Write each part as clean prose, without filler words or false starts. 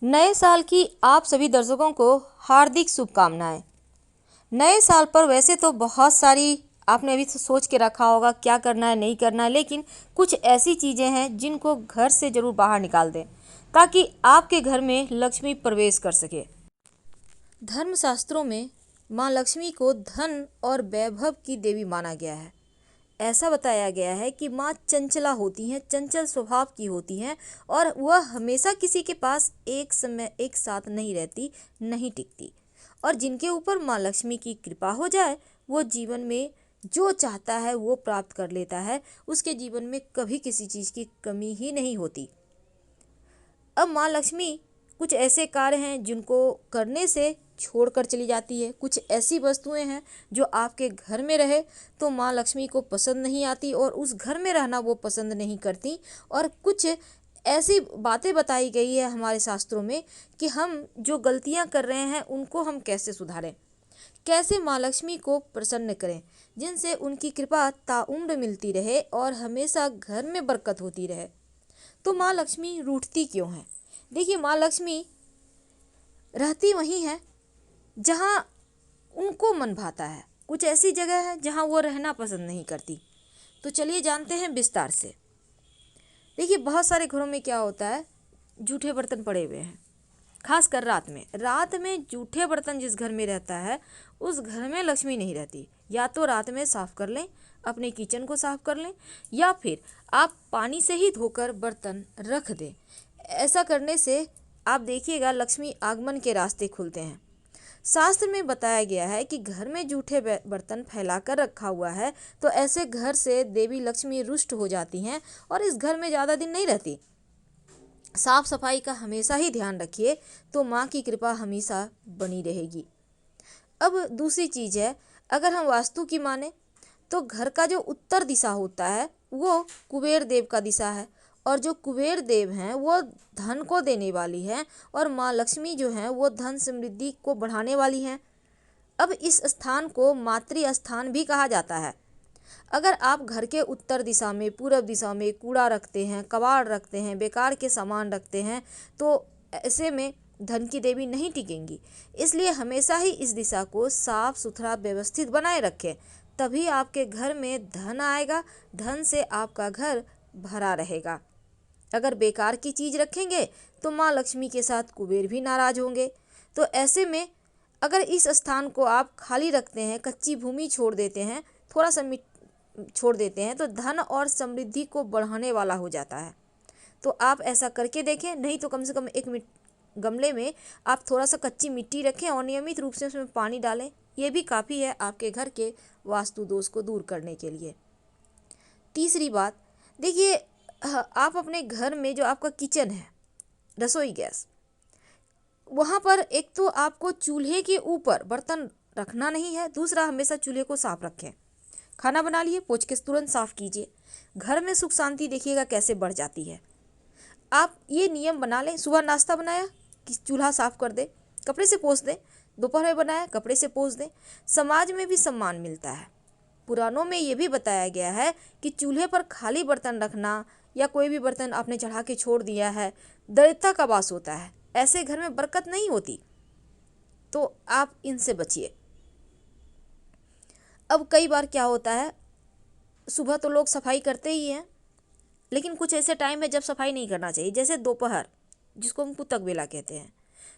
नए साल की आप सभी दर्शकों को हार्दिक शुभकामनाएं। नए साल पर वैसे तो बहुत सारी आपने अभी से सोच के रखा होगा क्या करना है नहीं करना है, लेकिन कुछ ऐसी चीज़ें हैं जिनको घर से ज़रूर बाहर निकाल दें ताकि आपके घर में लक्ष्मी प्रवेश कर सके। धर्मशास्त्रों में माँ लक्ष्मी को धन और वैभव की देवी माना गया है। ऐसा बताया गया है कि माँ चंचला होती हैं, चंचल स्वभाव की होती हैं और वह हमेशा किसी के पास एक समय एक साथ नहीं रहती, नहीं टिकती। और जिनके ऊपर माँ लक्ष्मी की कृपा हो जाए वो जीवन में जो चाहता है वो प्राप्त कर लेता है, उसके जीवन में कभी किसी चीज़ की कमी ही नहीं होती। अब माँ लक्ष्मी कुछ ऐसे कार्य हैं जिनको करने से छोड़कर चली जाती है। कुछ ऐसी वस्तुएं हैं जो आपके घर में रहे तो माँ लक्ष्मी को पसंद नहीं आती और उस घर में रहना वो पसंद नहीं करती। और कुछ ऐसी बातें बताई गई है हमारे शास्त्रों में कि हम जो गलतियां कर रहे हैं उनको हम कैसे सुधारें, कैसे माँ लक्ष्मी को प्रसन्न करें, जिनसे उनकी कृपा ताउम्र मिलती रहे और हमेशा घर में बरकत होती रहे। तो माँ लक्ष्मी रूठती क्यों है? देखिए, माँ लक्ष्मी रहती वहीं है जहाँ उनको मन भाता है। कुछ ऐसी जगह है जहाँ वो रहना पसंद नहीं करती। तो चलिए जानते हैं विस्तार से। देखिए, बहुत सारे घरों में क्या होता है, जूठे बर्तन पड़े हुए हैं। खासकर रात में जूठे बर्तन जिस घर में रहता है उस घर में लक्ष्मी नहीं रहती। या तो रात में साफ कर लें, अपने किचन को साफ कर लें, या फिर आप पानी से ही धोकर बर्तन रख दें। ऐसा करने से आप देखिएगा लक्ष्मी आगमन के रास्ते खुलते हैं। शास्त्र में बताया गया है कि घर में जूठे बर्तन फैलाकर रखा हुआ है तो ऐसे घर से देवी लक्ष्मी रुष्ट हो जाती हैं और इस घर में ज़्यादा दिन नहीं रहती। साफ सफाई का हमेशा ही ध्यान रखिए तो माँ की कृपा हमेशा बनी रहेगी। अब दूसरी चीज़ है, अगर हम वास्तु की माने तो घर का जो उत्तर दिशा होता है वो कुबेर देव का दिशा है और जो कुबेर देव हैं वो धन को देने वाली हैं और माँ लक्ष्मी जो हैं वो धन समृद्धि को बढ़ाने वाली हैं। अब इस स्थान को मातृ स्थान भी कहा जाता है। अगर आप घर के उत्तर दिशा में, पूर्व दिशा में कूड़ा रखते हैं, कबाड़ रखते हैं, बेकार के सामान रखते हैं तो ऐसे में धन की देवी नहीं टिकेंगी। इसलिए हमेशा ही इस दिशा को साफ सुथरा व्यवस्थित बनाए रखें, तभी आपके घर में धन आएगा, धन से आपका घर भरा रहेगा। अगर बेकार की चीज़ रखेंगे तो माँ लक्ष्मी के साथ कुबेर भी नाराज होंगे। तो ऐसे में अगर इस स्थान को आप खाली रखते हैं, कच्ची भूमि छोड़ देते हैं, थोड़ा सा छोड़ देते हैं तो धन और समृद्धि को बढ़ाने वाला हो जाता है। तो आप ऐसा करके देखें, नहीं तो कम से कम एक गमले में आप थोड़ा सा कच्ची मिट्टी रखें और नियमित रूप से उसमें पानी डालें। ये भी काफ़ी है आपके घर के वास्तु दोष को दूर करने के लिए। तीसरी बात, देखिए, आप अपने घर में जो आपका किचन है, रसोई गैस, वहाँ पर एक तो आपको चूल्हे के ऊपर बर्तन रखना नहीं है, दूसरा हमेशा चूल्हे को साफ रखें। खाना बना लिए, पोंछ के तुरंत साफ कीजिए। घर में सुख शांति देखिएगा कैसे बढ़ जाती है। आप ये नियम बना लें, सुबह नाश्ता बनाया कि चूल्हा साफ कर दे, कपड़े से पोंछ दें, दोपहर में बनाया कपड़े से पोंछ दें। समाज में भी सम्मान मिलता है। पुराणों में ये भी बताया गया है कि चूल्हे पर खाली बर्तन रखना या कोई भी बर्तन आपने चढ़ा के छोड़ दिया है, दरिद्रता का वास होता है, ऐसे घर में बरकत नहीं होती। तो आप इनसे बचिए। अब कई बार क्या होता है, सुबह तो लोग सफाई करते ही हैं, लेकिन कुछ ऐसे टाइम है जब सफाई नहीं करना चाहिए, जैसे दोपहर, जिसको हम पुतक बेला कहते हैं।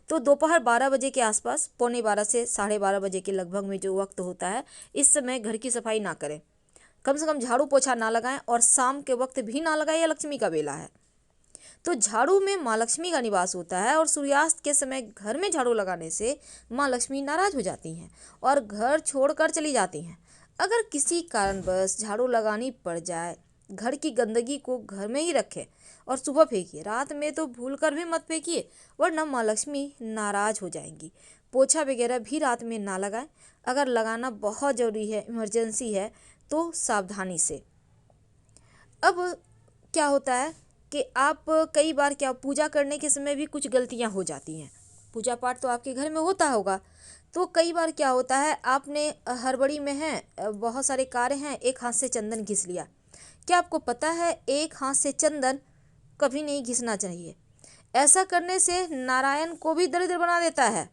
तो दोपहर 12 बजे के आसपास, पौने 12 से 12:30 बजे के लगभग में जो वक्त होता है, इस समय घर की सफाई ना करें। कम से कम झाड़ू पोछा ना लगाएं और शाम के वक्त भी ना लगाएं, या लक्ष्मी का बेला है तो झाड़ू में माँ लक्ष्मी का निवास होता है और सूर्यास्त के समय घर में झाड़ू लगाने से माँ लक्ष्मी नाराज हो जाती हैं और घर छोड़कर चली जाती हैं। अगर किसी कारणवश झाड़ू लगानी पड़ जाए, घर की गंदगी को घर में ही रखें और सुबह फेंकिए, रात में तो भूल कर भी मत फेंकिए वरना माँ लक्ष्मी नाराज हो जाएंगी। पोछा वगैरह भी रात में ना लगाएं। अगर लगाना बहुत ज़रूरी है, इमरजेंसी है, तो सावधानी से। अब क्या होता है कि आप कई बार क्या, पूजा करने के समय भी कुछ गलतियां हो जाती हैं। पूजा पाठ तो आपके घर में होता होगा, तो कई बार क्या होता है, आपने हड़बड़ी में है, बहुत सारे कार्य हैं, एक हाथ से चंदन घिस लिया। क्या आपको पता है एक हाथ से चंदन कभी नहीं घिसना चाहिए। ऐसा करने से नारायण को भी दरिद्र बना देता है,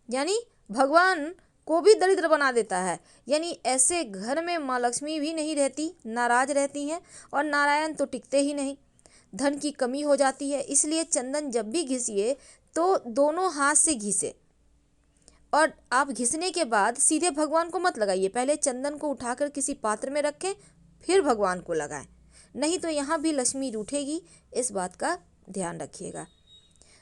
यानी भगवान को भी दरिद्र बना देता है। यानी ऐसे घर में माँ लक्ष्मी भी नहीं रहती, नाराज रहती हैं, और नारायण तो टिकते ही नहीं, धन की कमी हो जाती है। इसलिए चंदन जब भी घिसिए तो दोनों हाथ से घिसे, और आप घिसने के बाद सीधे भगवान को मत लगाइए, पहले चंदन को उठाकर किसी पात्र में रखें, फिर भगवान को लगाएं, नहीं तो यहाँ भी लक्ष्मी रूठेगी। इस बात का ध्यान रखिएगा।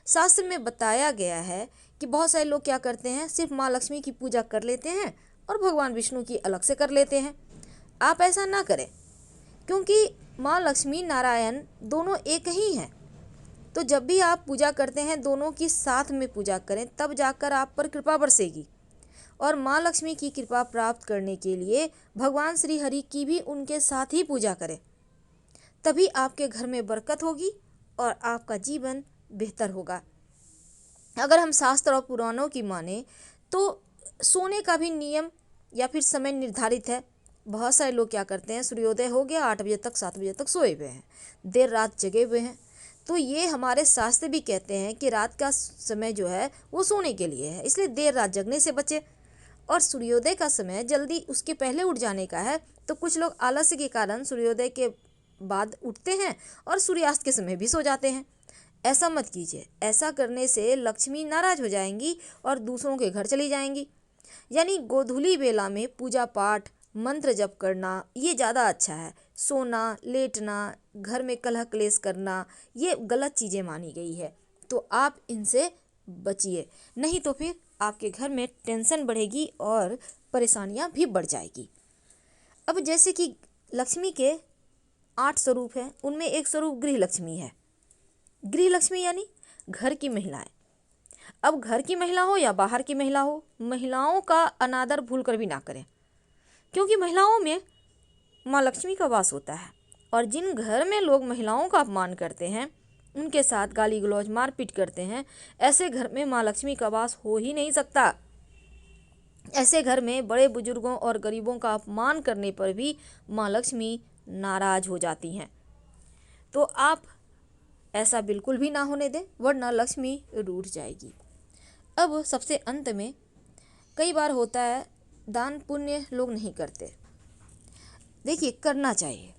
शास्त्र में बताया गया है कि बहुत सारे लोग क्या करते हैं, सिर्फ माँ लक्ष्मी की पूजा कर लेते हैं और भगवान विष्णु की अलग से कर लेते हैं। आप ऐसा ना करें, क्योंकि माँ लक्ष्मी नारायण दोनों एक ही हैं। तो जब भी आप पूजा करते हैं दोनों की साथ में पूजा करें, तब जाकर आप पर कृपा बरसेगी। और माँ लक्ष्मी की कृपा प्राप्त करने के लिए भगवान श्री हरि की भी उनके साथ ही पूजा करें, तभी आपके घर में बरकत होगी और आपका जीवन बेहतर होगा। अगर हम शास्त्र और पुराणों की माने तो सोने का भी नियम या फिर समय निर्धारित है। बहुत सारे लोग क्या करते हैं, सूर्योदय हो गया 8 बजे तक 7 बजे तक सोए हुए हैं, देर रात जगे हुए हैं। तो ये हमारे शास्त्र भी कहते हैं कि रात का समय जो है वो सोने के लिए है, इसलिए देर रात जगने से बचे। और सूर्योदय का समय जल्दी उसके पहले उठ जाने का है। तो कुछ लोग आलस्य के कारण सूर्योदय के बाद उठते हैं और सूर्यास्त के समय भी सो जाते हैं। ऐसा मत कीजिए, ऐसा करने से लक्ष्मी नाराज हो जाएंगी और दूसरों के घर चली जाएंगी। यानी गोधूली बेला में पूजा पाठ मंत्र जप करना ये ज़्यादा अच्छा है। सोना, लेटना, घर में कलह क्लेश करना ये गलत चीज़ें मानी गई है, तो आप इनसे बचिए, नहीं तो फिर आपके घर में टेंशन बढ़ेगी और परेशानियां भी बढ़ जाएगी। अब जैसे कि लक्ष्मी के 8 स्वरूप हैं, उनमें एक स्वरूप गृह लक्ष्मी है। गृह लक्ष्मी यानी घर की महिलाएं। अब घर की महिला हो या बाहर की महिला हो, महिलाओं का अनादर भूल कर भी ना करें, क्योंकि महिलाओं में माँ लक्ष्मी का वास होता है। और जिन घर में लोग महिलाओं का अपमान करते हैं, उनके साथ गाली गलौज मारपीट करते हैं, ऐसे घर में माँ लक्ष्मी का वास हो ही नहीं सकता। ऐसे घर में बड़े बुजुर्गों और गरीबों का अपमान करने पर भी माँ लक्ष्मी नाराज हो जाती हैं। तो आप ऐसा बिल्कुल भी ना होने दें, वरना लक्ष्मी रूठ जाएगी। अब सबसे अंत में कई बार होता है दान पुण्य लोग नहीं करते। देखिए, करना चाहिए।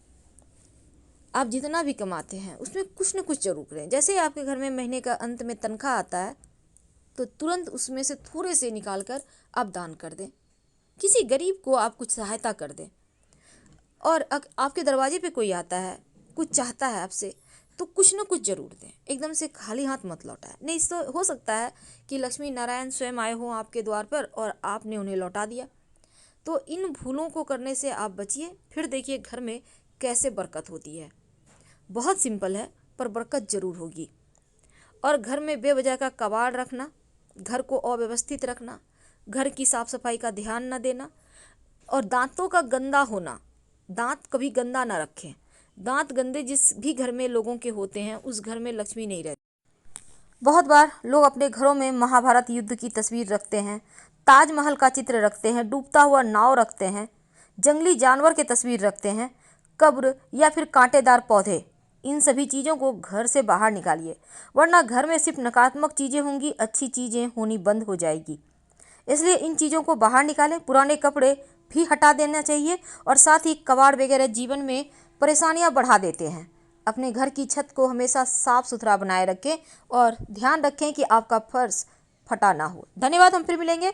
आप जितना भी कमाते हैं उसमें कुछ न कुछ जरूर करें। जैसे आपके घर में महीने का अंत में तनख्वाह आता है, तो तुरंत उसमें से थोड़े से निकाल कर आप दान कर दें, किसी गरीब को आप कुछ सहायता कर दें। और आपके दरवाजे पे कोई आता है, कुछ चाहता है आपसे, तो कुछ न कुछ जरूर दें, एकदम से खाली हाथ मत लौटाएं। नहीं तो हो सकता है कि लक्ष्मी नारायण स्वयं आए हों आपके द्वार पर और आपने उन्हें लौटा दिया। तो इन भूलों को करने से आप बचिए, फिर देखिए घर में कैसे बरकत होती है। बहुत सिंपल है, पर बरकत जरूर होगी। और घर में बेवजह का कबाड़ रखना, घर को अव्यवस्थित रखना, घर की साफ सफाई का ध्यान न देना, और दांतों का गंदा होना, दांत कभी गंदा ना रखें। दांत गंदे जिस भी घर में लोगों के होते हैं, उस घर में लक्ष्मी नहीं रहती। बहुत बार लोग अपने घरों में महाभारत युद्ध की तस्वीर रखते हैं, ताजमहल का चित्र रखते हैं, डूबता हुआ नाव रखते हैं, जंगली जानवर की तस्वीर रखते हैं, कब्र या फिर कांटेदार पौधे। इन सभी चीज़ों को घर से बाहर निकालिए, वरना घर में सिर्फ नकारात्मक चीज़ें होंगी, अच्छी चीज़ें होनी बंद हो जाएगी। इसलिए इन चीज़ों को बाहर निकालें। पुराने कपड़े भी हटा देना चाहिए, और साथ ही कबाड़ वगैरह जीवन में परेशानियां बढ़ा देते हैं। अपने घर की छत को हमेशा साफ सुथरा बनाए रखें और ध्यान रखें कि आपका फर्श फटा ना हो। धन्यवाद। हम फिर मिलेंगे